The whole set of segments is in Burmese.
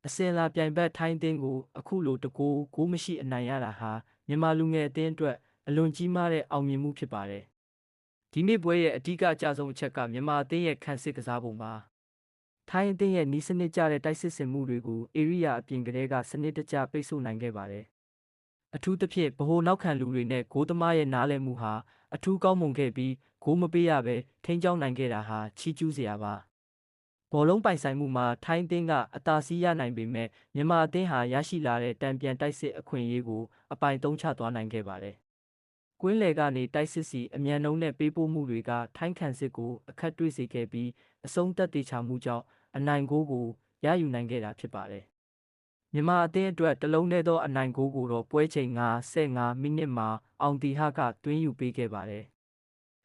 အစင်လာပြိုင်ဘက်ထိုင်းအသင်းကိုအခုလိုတကူဂိုးမရှိအနိုင်ရတာဟာမြန်မာလူငယ်အသင်းအတွက်အလွန်ကြီးမားတဲ့အောင်မြင်မှုဖြစ်ပါတယ်။ဒီနေ့ပွဲရဲ့အဓိကအကျဆုံးအချက်ကမြန်မာအသင်းရဲ့ခံစစ်ကစားပုံပါ။ထိုင်းအသင်းရဲ့နီးစနစ်ကျတဲ့တိုက်စစ်ဆင်မှုတွေကိုဧရိယာအပြင်ကလေးကစနစ်တကျပိတ်ဆို့နိုင်ခဲ့ပါတယ်။အထူးသဖြင့်ဗဟိုနောက်ခံလူတွေနဲ့ဂိုးသမားရဲ့နားလည်မှုဟာအထူးကောင်းမွန်ခဲ့ပြီးဂိုးမပေးရဘဲထိန်းကျောင်းနိုင်ခဲ့တာဟာချီးကျူးစရာပါ။ဘောလုံးပိုင်ဆိုင်မှုမှာထိုင်းအသင်းကအသာစီးရနိုင်ပေမဲ့မြန်မာအသင်းဟာရရှိလာတဲ့တံပြန်တိုက်စစ်အခွင့်အရေးကိုအပိုင်သုံးချသွားနိုင်ခဲ့ပါတယ်။ကွင်းလယ်ကနေတိုက်စစ်စီအမြန်နှုန်းနဲ့ပေးပို့မှုတွေကထိုင်းခံစစ်ကိုအခက်တွေ့စေခဲ့ပြီးအဆုံးသက်သေချာမှုကြောင့်အနိုင်ဂိုးကိုရယူနိုင်ခဲ့တာဖြစ်ပါတယ်။မြန်မာအသင်းအတွက်တလုံးထဲသောအနိုင်ဂိုးကိုတော့ပွဲချိန်55မိနစ်မှာအောင်တီဟကသွင်းယူပေးခဲ့ပါတယ်။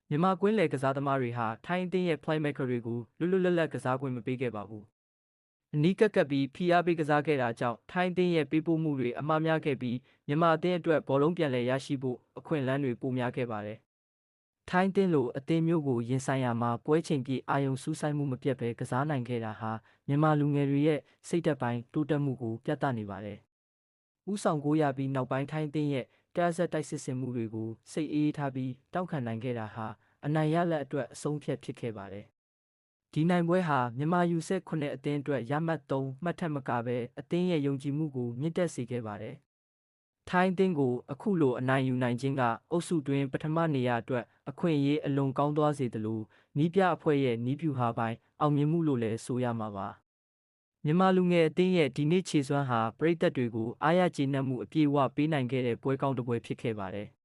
မြန်မာကွင်းလယ်ကစားသမားတွေဟာထိုင်းအသင်းရဲ့ playmaker တွေကိုလွတ်လွတ်လပ်လပ်ကစားခွင့်မပေးခဲ့ပါဘူး။အနီးကပ်ပြီးဖိအားပေးကစားခဲ့တာကြောင့်ထိုင်းအသင်းရဲ့ပေးပို့မှုတွေအမှားများခဲ့ပြီးမြန်မာအသင်းအတွက်ဘောလုံးပြန်လည်ရရှိဖို့အခွင့်အလမ်းတွေပိုများခဲ့ပါတယ်။ထိုင်းအသင်းလိုအသင်းမျိုးကိုရင်ဆိုင်ရမှာပွဲချိန်ပြည့်အာရုံစူးစိုက်မှုမပြတ်ဘဲကစားနိုင်ခဲ့တာဟာမြန်မာလူငယ်တွေရဲ့စိတ်ဓာတ်ပိုင်းတိုးတက်မှုကိုပြသနေပါတယ်။ဦးဆောင်ဂိုးရပြီးနောက်ပိုင်းထိုင်းအသင်းရဲ့တရားစက်တိုက်စစ်ဆင်မှုတွေကိုစိတ်အေးထားပြီးတောက်ခံနိုင်ခဲ့တာဟာအနိုင်ရလက်အတွက်အဆုံးဖြတ်ဖြစ်ခဲ့ပါတယ်။ဒီနိုင်ပွဲဟာမြန်မာယူဆက်9အသင်းအတွက်ရမှတ်3မှတ်ထက်မကပဲအသင်းရဲ့ယုံကြည်မှုကိုမြင့်တက်စေခဲ့ပါတယ်။ထိုင်းအသင်းကိုအခုလိုအနိုင်ယူနိုင်ခြင်းကအုပ်စုတွင်ပထမနေရာအတွက်အခွင့်အရေးအလွန်ကောင်းသွားစေသလိုနီးပြအဖွဲ့ရဲ့နီးပြူဟာပိုင်းအောင်မြင်မှုလို့လည်းဆိုရမှာပါ။မြန်မာလူငယ်အသင်းရဲ့ဒီနေ့ခြေစွမ်းဟာပရိသတ်တွေကိုအားရကျေနပ်မှုအပြည့်အဝပေးနိုင်ခဲ့တဲ့ပွဲကောင်းတစ်ပွဲဖြစ်ခဲ့ပါတယ်။